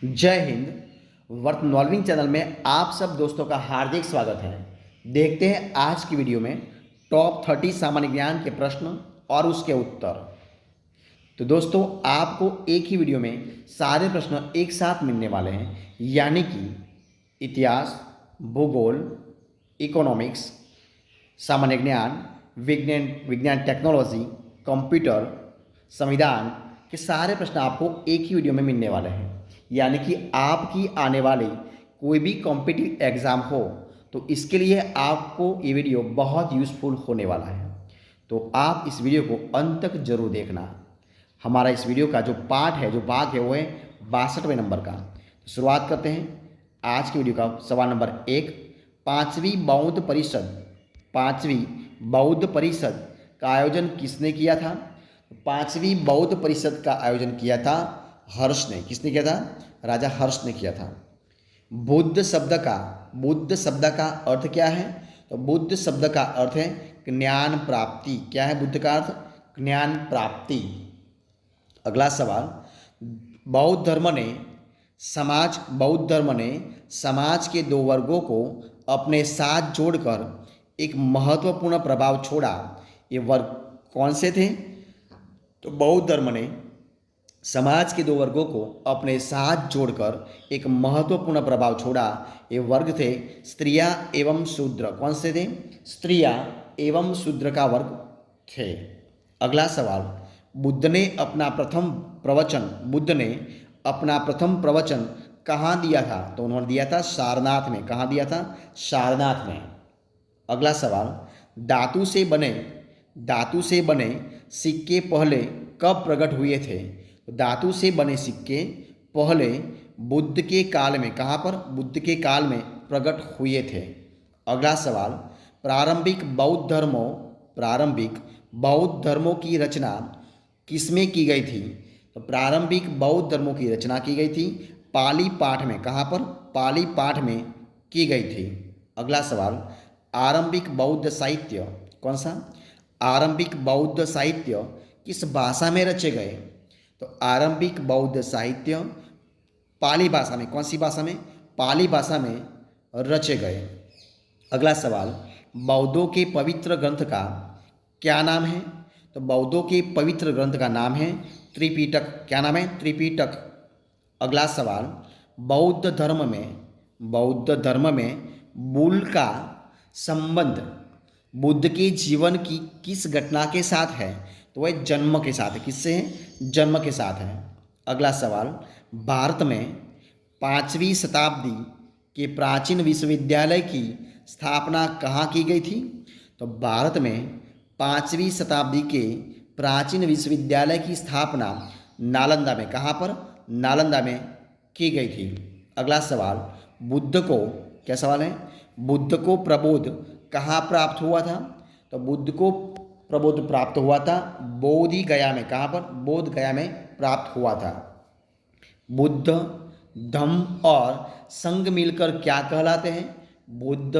जय Hind. Worth नॉल्विंग channel में आप सब दोस्तों का हार्दिक स्वागत है। देखते हैं आज की वीडियो में टॉप 30 सामान्य ज्ञान के प्रश्न और उसके उत्तर। तो दोस्तों आपको एक ही वीडियो में सारे प्रश्न एक साथ मिलने वाले हैं, यानी कि इतिहास, भूगोल, इकोनॉमिक्स, सामान्य ज्ञान, विज्ञान टेक्नोलॉजी, कंप्यूटर, संविधान के सारे प्रश्न आपको एक ही वीडियो में मिलने वाले हैं। यानी कि आपकी आने वाली कोई भी कॉम्पिटिटिव एग्ज़ाम हो तो इसके लिए आपको ये वीडियो बहुत यूज़फुल होने वाला है। तो आप इस वीडियो को अंत तक जरूर देखना। हमारा इस वीडियो का जो पार्ट है, जो भाग है, वो है 62वें नंबर का। तो शुरुआत करते हैं आज की वीडियो का। सवाल नंबर 1, पाँचवीं बौद्ध परिषद का आयोजन किसने किया था? पाँचवीं बौद्ध परिषद का आयोजन किया था हर्ष ने। किसने किया था? राजा हर्ष ने किया था। बुद्ध शब्द का अर्थ क्या है? तो बुद्ध शब्द का अर्थ है ज्ञान प्राप्ति। क्या है बुद्ध का अर्थ? ज्ञान प्राप्ति। अगला सवाल, बौद्ध धर्म ने समाज के दो वर्गों को अपने साथ जोड़कर एक महत्वपूर्ण प्रभाव छोड़ा। ये वर्ग कौन से थे? तो बौद्ध धर्म ने समाज के दो वर्गों को अपने साथ जोड़कर एक महत्वपूर्ण प्रभाव छोड़ा। ये वर्ग थे स्त्रियां एवं शूद्र। कौन से थे? स्त्रियां एवं शूद्र का वर्ग थे। अगला सवाल, बुद्ध ने अपना प्रथम प्रवचन कहाँ दिया था? तो उन्होंने दिया था सारनाथ में। कहाँ दिया था? सारनाथ में। अगला सवाल, धातु से बने सिक्के पहले कब प्रकट हुए थे? धातु से बने सिक्के पहले बुद्ध के काल में। कहाँ पर? बुद्ध के काल में प्रकट हुए थे। अगला सवाल, प्रारंभिक बौद्ध धर्मों की रचना किसमें की गई थी? तो प्रारंभिक बौद्ध धर्मों की रचना की गई थी पाली पाठ में। कहाँ पर? पाली पाठ में की गई थी। अगला सवाल, आरंभिक बौद्ध साहित्य। कौन सा? आरंभिक बौद्ध साहित्य किस भाषा में रचे गए? तो आरंभिक बौद्ध साहित्य पाली भाषा में। कौन सी भाषा में? पाली भाषा में रचे गए। अगला सवाल, बौद्धों के पवित्र ग्रंथ का क्या नाम है? तो बौद्धों के पवित्र ग्रंथ का नाम है त्रिपिटक। क्या नाम है? त्रिपिटक। अगला सवाल, बौद्ध धर्म में मूल का संबंध बुद्ध के जीवन की किस घटना के साथ है? तो वह जन्म के साथ है। किससे है? जन्म के साथ है। अगला सवाल, भारत में 5वीं शताब्दी के प्राचीन विश्वविद्यालय की स्थापना कहाँ की गई थी? तो भारत में 5वीं शताब्दी के प्राचीन विश्वविद्यालय की स्थापना नालंदा में। कहाँ पर? नालंदा में की गई थी। अगला सवाल, बुद्ध को, क्या सवाल है? बुद्ध को प्रबोध कहाँ प्राप्त हुआ था? तो बुद्ध को प्रबोध प्राप्त हुआ था बोधि गया में। कहाँ पर? बोध गया में प्राप्त हुआ था। बुद्ध, धम्म और संघ मिलकर क्या कहलाते हैं? बुद्ध,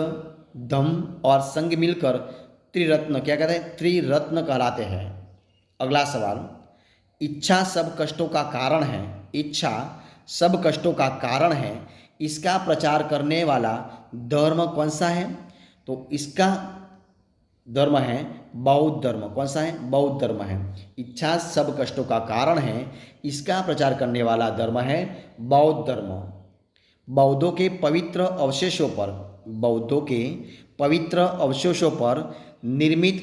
धम्म और संघ मिलकर त्रिरत्न। क्या कहते हैं? त्रिरत्न कहलाते हैं। अगला सवाल, इच्छा सब कष्टों का कारण है। इच्छा सब कष्टों का कारण है, इसका प्रचार करने वाला धर्म कौन सा है? तो इसका धर्म है बौद्ध धर्म। कौन सा है? बौद्ध धर्म है। इच्छा सब कष्टों का कारण है, इसका प्रचार करने वाला धर्म है बौद्ध धर्म। बौद्धों के पवित्र अवशेषों पर निर्मित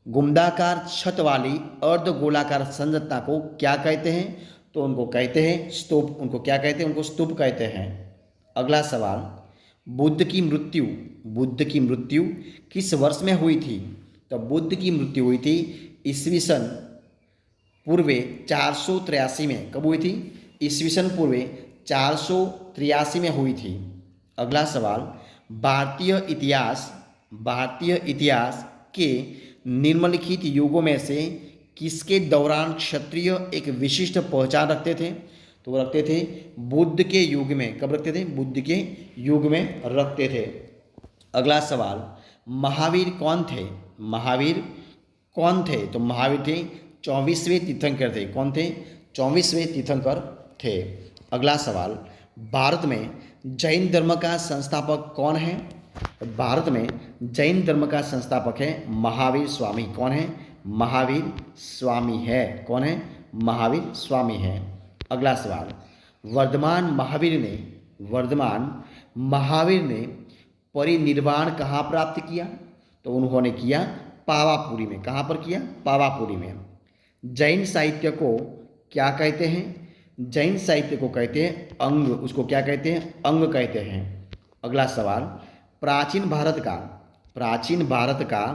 गुम्फाकार छत वाली अर्धगोलाकार संरचना को क्या कहते हैं? तो उनको कहते हैं स्तूप। उनको क्या कहते हैं? उनको स्तूप कहते हैं। अगला सवाल, बुद्ध की मृत्यु किस वर्ष में हुई थी? तो बुद्ध की मृत्यु हुई थी ईस्वीसन पूर्व 483 में। कब हुई थी? ईस्वीसन पूर्व 483 में हुई थी। अगला सवाल, भारतीय इतिहास के निम्नलिखित युगों में से किसके दौरान क्षत्रिय एक विशिष्ट पहचान रखते थे? तो वो रखते थे बुद्ध के युग में। कब रखते थे? बुद्ध के युग में रखते थे। अगला सवाल, महावीर कौन थे? तो महावीर थे 24वें तीर्थंकर थे। कौन थे? 24वें तीर्थंकर थे। अगला सवाल, भारत में जैन धर्म का संस्थापक कौन है? भारत में जैन धर्म का संस्थापक है महावीर स्वामी। कौन है? महावीर स्वामी है। कौन है? महावीर स्वामी है। अगला सवाल, वर्धमान महावीर ने परिनिर्वाण कहाँ प्राप्त किया? तो उन्होंने किया पावापुरी में। कहाँ पर किया? पावापुरी में। जैन साहित्य को क्या कहते हैं? जैन साहित्य को कहते हैं अंग। उसको क्या कहते हैं? अंग कहते हैं। अगला सवाल, प्राचीन भारत का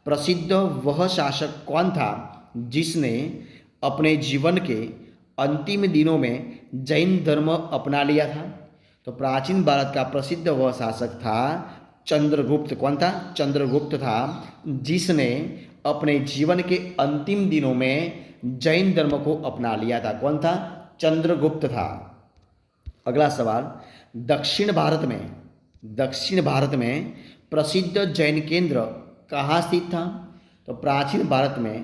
प्रसिद्ध वह शासक कौन था जिसने अपने जीवन के अंतिम दिनों में जैन धर्म अपना लिया था? तो प्राचीन भारत का प्रसिद्ध वह शासक था चंद्रगुप्त। कौन था? चंद्रगुप्त था, जिसने अपने जीवन के अंतिम दिनों में जैन धर्म को अपना लिया था। कौन था? चंद्रगुप्त था। अगला सवाल, दक्षिण भारत में प्रसिद्ध जैन केंद्र कहाँ स्थित था? तो प्राचीन भारत में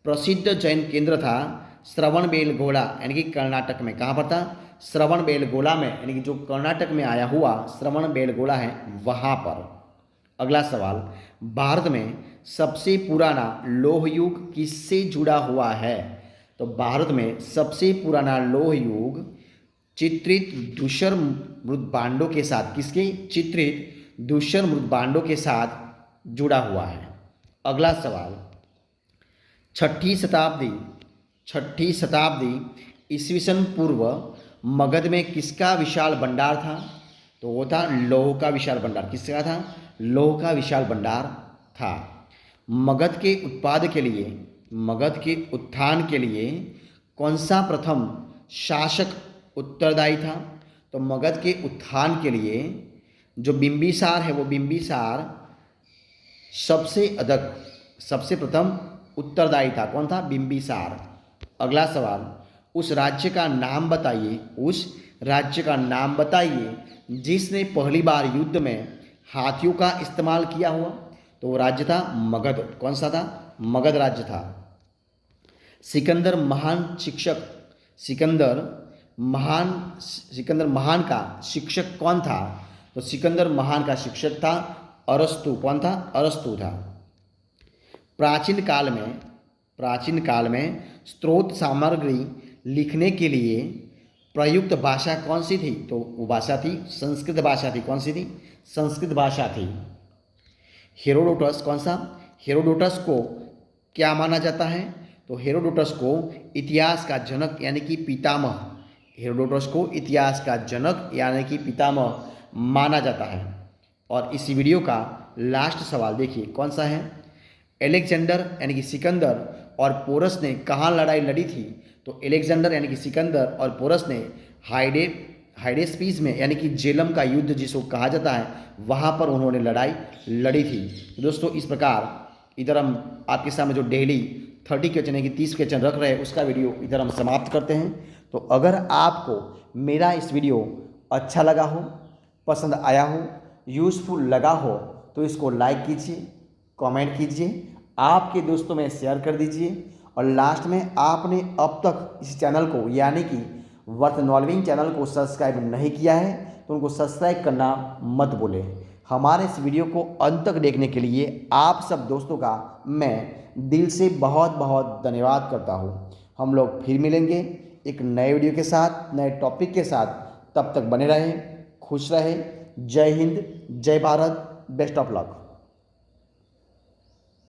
प्रसिद्ध जैन केंद्र था श्रवणबेलगोला, यानी कि कर्नाटक में। कहाँ पर था? श्रवणबेलगोला में, यानी कि जो कर्नाटक में आया हुआ श्रवणबेलगोला है वहाँ पर। अगला सवाल, भारत में सबसे पुराना लौह युग किससे जुड़ा हुआ है? तो भारत में सबसे पुराना लौह युग चित्रित धूसर मृदभांडों के साथ, किसके? चित्रित धूसर मृदभांडों के साथ जुड़ा हुआ है। अगला सवाल, छठी शताब्दी ईस्वी सन पूर्व मगध में किसका विशाल भंडार था? तो वो था लौह का विशाल भंडार। किसका था? लौह का विशाल भंडार था। मगध के उत्थान के लिए कौन सा प्रथम शासक उत्तरदायी था? तो मगध के उत्थान के लिए जो बिंबिसार है, वो बिंबिसार सबसे प्रथम उत्तरदायी था। कौन था? बिंबिसार। अगला सवाल, उस राज्य का नाम बताइए जिसने पहली बार युद्ध में हाथियों का इस्तेमाल किया हुआ। तो वो राज्य था मगध। कौन सा था? मगध राज्य था। सिकंदर महान का शिक्षक कौन था? तो सिकंदर महान का शिक्षक था अरस्तु। कौन था? अरस्तु था। प्राचीन काल में स्रोत सामग्री लिखने के लिए प्रयुक्त भाषा कौन सी थी? तो वो भाषा थी संस्कृत भाषा थी। कौन सी थी? संस्कृत भाषा थी। हेरोडोटस, कौन सा? हेरोडोटस को क्या माना जाता है? तो हेरोडोटस को इतिहास का जनक यानी कि पितामह, हेरोडोटस को इतिहास का जनक यानी कि पितामह माना जाता है। और इस वीडियो का लास्ट सवाल देखिए कौन सा है? एलेक्जेंडर यानी कि सिकंदर और पोरस ने कहाँ लड़ाई लड़ी थी? तो एलेक्जेंडर यानी कि सिकंदर और पोरस ने हाइडेस्पीस में, यानी कि जेलम का युद्ध जिसको कहा जाता है, वहाँ पर उन्होंने लड़ाई लड़ी थी। तो दोस्तों, इस प्रकार इधर हम आपके सामने जो डेली 30 क्वेश्चन यानी कि 30 क्वेश्चन रख रहे हैं उसका वीडियो इधर हम समाप्त करते हैं। तो अगर आपको मेरा इस वीडियो अच्छा लगा हो, पसंद आया हो, यूज़फुल लगा हो, तो इसको लाइक कीजिए, कमेंट कीजिए, आपके दोस्तों में शेयर कर दीजिए। और लास्ट में आपने अब तक इस चैनल को यानी कि वर्थ नॉल्विंग चैनल को सब्सक्राइब नहीं किया है तो उनको सब्सक्राइब करना मत भूलें। हमारे इस वीडियो को अंत तक देखने के लिए आप सब दोस्तों का मैं दिल से बहुत बहुत धन्यवाद करता हूँ। हम लोग फिर मिलेंगे एक नए वीडियो के साथ, नए टॉपिक के साथ। तब तक बने रहें, खुश रहें। जय हिंद, जय भारत, बेस्ट ऑफ लक।